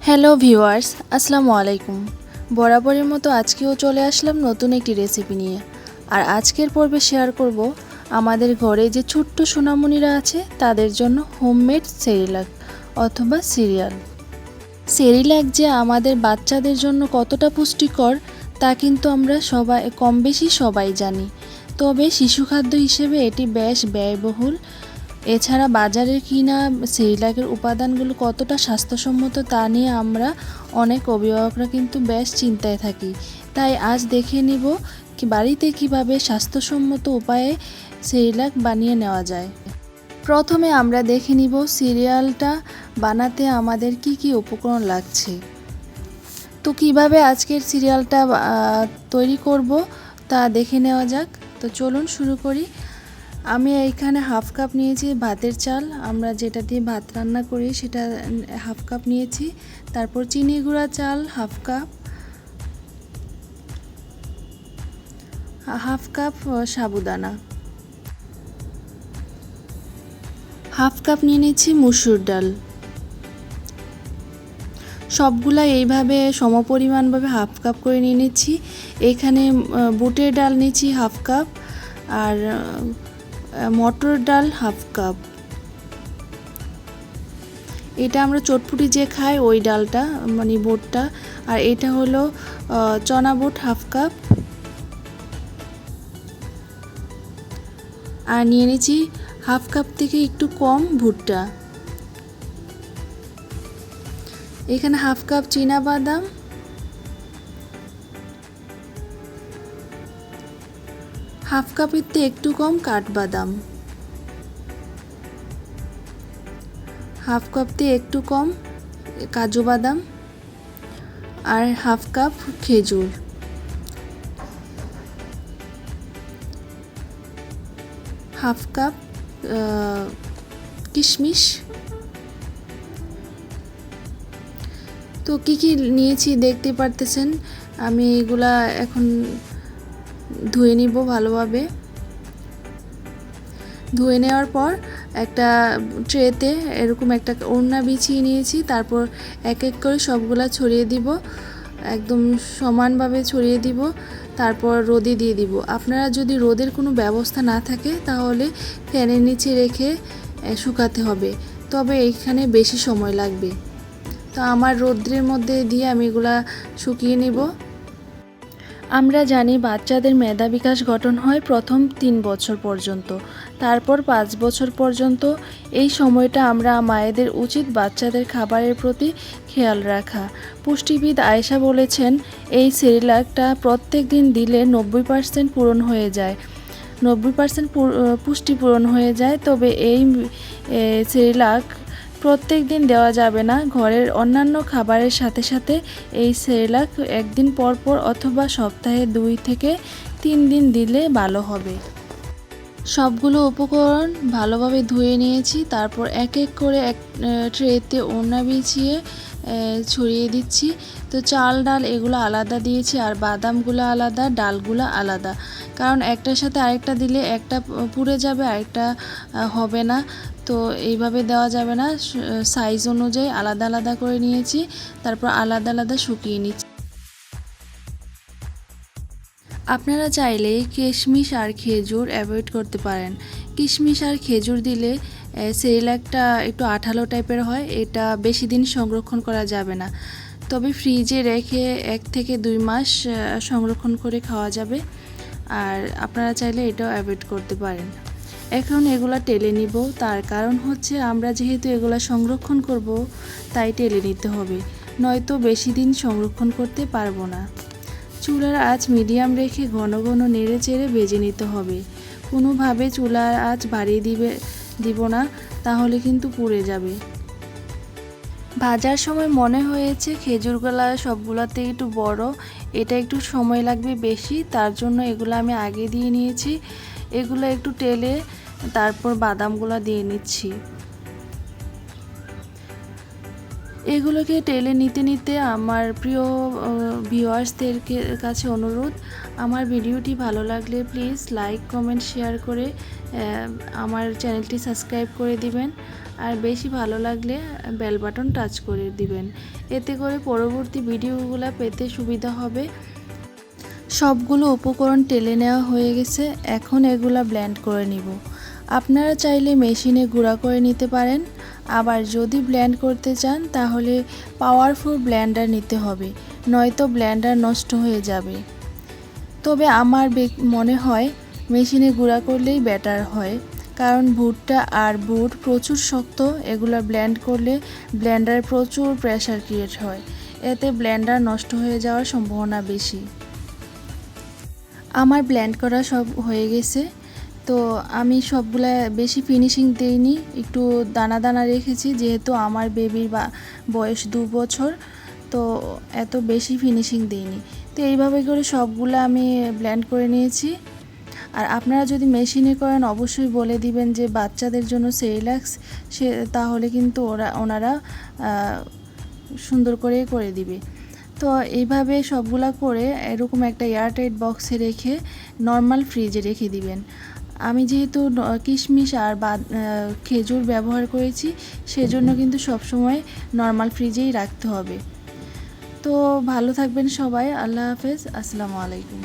Hello viewers, আসসালামু আলাইকুম। বরাবরের মতো আজকেও চলে আসলাম নতুন একটি রেসিপি নিয়ে। আর আজকের পর্বে শেয়ার করব আমাদের ঘরে যে ছোট্ট সোনামণিরা আছে তাদের জন্য হোমমেড সেরিলাক অথবা সিরিয়াল। সেরিলাক যে আমাদের বাচ্চাদের জন্য কতটা পুষ্টিকর তা কিন্তু আমরা কম বেশি সবাই জানি। তবে শিশু খাদ্য হিসেবে এটি বেশ ব্যয়বহুল। এছাড়া বাজারের কিনা সেরিলাকের উপাদানগুলো কতটা স্বাস্থ্যসম্মত তা নিয়ে আমরা অনেক অভিভাবকরা কিন্তু বেশ চিন্তায় থাকি। তাই আজ দেখে নিব বাড়িতে কিভাবে স্বাস্থ্যসম্মত উপায়ে সেরিলাক বানিয়ে নেওয়া যায়। প্রথমে আমরা দেখে নিব সিরিয়ালটা বানাতে আমাদের কি কি উপকরণ লাগছে। তো কিভাবে আজকের সিরিয়ালটা তৈরি করব তা দেখে নেওয়া যাক। তো চলুন শুরু করি। আমি এইখানে হাফ কাপ নিয়েছি ভাতের চাল, আমরা যেটা দিয়ে ভাত রান্না করি সেটা হাফ কাপ নিয়েছি। তারপর চিনি গুঁড়া চাল হাফ কাপ সাবুদানা, হাফ কাপ নিয়ে নিচ্ছি মুসুর ডাল। সবগুলা এইভাবে সমপরিমাণভাবে হাফ কাপ করে নিয়ে নিচ্ছি। এখানে বুটের ডাল নিচ্ছি হাফ কাপ, আর মটর ডাল হাফ কাপ। এটা আমরা চটপুটি যে খাই ওই ডালটা, মানে বুটটা। আর এটা হলো চনা বুট হাফ কাপ। আর নিয়ে নিচ্ছি হাফ কাপ থেকে একটু কম ভুট্টা। এখানে হাফ কাপ চীনা বাদাম, হাফ কাপের থেকে একটু কম কাঠবাদাম, হাফ কাপ থেকে একটু কম কাজু বাদাম, আর হাফ কাপ খেজুর, হাফ কাপ কিশমিশ। তো কি কি নিয়েছি দেখতে পারতেছেন। আমি এগুলা এখন ধুয়ে নিব ভালোভাবে। ধুয়ে নেওয়ার পর একটা ট্রেতে এরকম একটা ওড়না বিছিয়ে নিয়েছি। তারপর এক এক করে সবগুলা ছড়িয়ে দিব, একদম সমানভাবে ছড়িয়ে দিব। তারপর রোদে দিয়ে দিব। আপনারা যদি রোদের কোনো ব্যবস্থা না থাকে তাহলে ফ্যানের নিচে রেখে শুকাতে হবে, তবে এইখানে বেশি সময় লাগবে। তো আমার রোদ্রের মধ্যে দিয়ে আমি এগুলা শুকিয়ে নেব। আমরা জানি বাচ্চাদের মেধা বিকাশ গঠন হয় প্রথম 3 বছর পর্যন্ত, তারপর 5 বছর পর্যন্ত। এই সময়টা আমরা মায়েদের উচিত বাচ্চাদের খাবারের প্রতি খেয়াল রাখা। পুষ্টিবিদ আয়েশা বলেছেন এই সেরিলাকটা প্রত্যেক দিন দিলে 90% পূরণ হয়ে যায়, 90% পুষ্টি পূরণ হয়ে যায়। তবে এই সেরিলাক প্রত্যেক দিন দেওয়া যাবে না। ঘরের অন্যান্য খাবারের সাথে সাথে এই সেরিলাক একদিন পর পর অথবা সপ্তাহে 2 থেকে 3 দিন দিলে ভালো হবে। সবগুলো উপকরণ ভালোভাবে ধুয়ে নিয়েছি। তারপর এক এক করে এক ট্রেতে ওড়না বিছিয়ে ছড়িয়ে দিচ্ছি। তো চাল ডাল এগুলো আলাদা দিয়েছি, আর বাদামগুলো আলাদা, ডালগুলো আলাদা। কারণ একটার সাথে আরেকটা দিলে একটা পুড়ে যাবে, আরেকটা হবে না। তো এইভাবে দেওয়া যাবে না, সাইজ অনুযায়ী আলাদা আলাদা করে নিয়েছি। তারপর আলাদা আলাদা শুকিয়ে নিচ্ছি। আপনারা চাইলে কিশমিশ আর খেজুর অ্যাভয়েড করতে পারেন। কিশমিশ আর খেজুর দিলে সেরিলাকটা একটু আঠালো টাইপের হয়, এটা বেশি দিন সংরক্ষণ করা যাবে না। তবে ফ্রিজে রেখে 1 থেকে 2 মাস সংরক্ষণ করে খাওয়া যাবে। আর আপনারা চাইলে এটাও অ্যাভয়েড করতে পারেন। এখন এগুলা টেলে নিব, তার কারণ হচ্ছে আমরা যেহেতু এগুলা সংরক্ষণ করব তাই টেলে নিতে হবে, নয়তো বেশি দিন সংরক্ষণ করতে পারবো না। চুলার আঁচ মিডিয়াম রেখে ঘন ঘন নেড়ে চেড়ে ভেজে নিতে হবে। কোনোভাবে চুলার আঁচ বাড়িয়ে দিব না, তাহলে কিন্তু পুড়ে যাবে। ভাজার সময় মনে হয়েছে খেজুরগুলা সবগুলোতে একটু বড়, এটা একটু সময় লাগবে বেশি, তার জন্য এগুলো আমি আগে দিয়ে নিয়েছি। এগুলো একটু টেলে তারপর বাদামগুলো দিয়ে নিচ্ছি। এগুলোকে টেলে নিতে নিতে আমার প্রিয় ভিউয়ার্সদের কাছে অনুরোধ, আমার ভিডিওটি ভালো লাগলে প্লিজ লাইক কমেন্ট শেয়ার করে আমার চ্যানেলটি সাবস্ক্রাইব করে দিবেন। আর বেশি ভালো লাগলে বেল বাটন টাচ করে দিবেন, এতে করে পরবর্তী ভিডিওগুলো পেতে সুবিধা হবে। সবগুলো উপকরণ টেলে নেওয়া হয়ে গেছে, এখন এগুলা ব্লেন্ড করে নিব। আপনারা চাইলে মেশিনে গুঁড়া করে নিতে পারেন, আবার যদি ব্লেন্ড করতে চান তাহলে পাওয়ারফুল ব্লেন্ডার নিতে হবে, নয়তো ব্লেন্ডার নষ্ট হয়ে যাবে। তবে আমার মনে হয় মেশিনে গুঁড়া করলেই বেটার হয়, কারণ ভুট্টা আর বুট প্রচুর শক্ত, এগুলো ব্লেন্ড করলে ব্লেন্ডারে প্রচুর প্রেসার ক্রিয়েট হয়, এতে ব্লেন্ডার নষ্ট হয়ে যাওয়ার সম্ভাবনা বেশি। আমার ব্লেন্ড করা সব হয়ে গেছে, তো আমি সবগুলা বেশি ফিনিশিং দিইনি, একটু দানা দানা রেখেছি, যেহেতু আমার বেবির বয়স 2 বছর, তো এত বেশি ফিনিশিং দিইনি। তো এইভাবে করে সবগুলো আমি ব্লেন্ড করে নিয়েছি। আর আপনারা যদি মেশিনে করেন অবশ্যই বলে দিবেন যে বাচ্চাদের জন্য সেরিল্যাক্স, তাহলে কিন্তু ওনারা সুন্দর করে দিবে। তো এইভাবে সবগুলা করে এরকম একটা এয়ারটাইট বক্সে রেখে নর্মাল ফ্রিজে রেখে দিবেন। আমি যেহেতু কিশমিশ আর খেজুর ব্যবহার করেছি, সেজন্য কিন্তু সবসময় নর্মাল ফ্রিজেই রাখতে হবে। তো ভালো থাকবেন সবাই, আল্লাহ হাফেজ, আসসালামু আলাইকুম।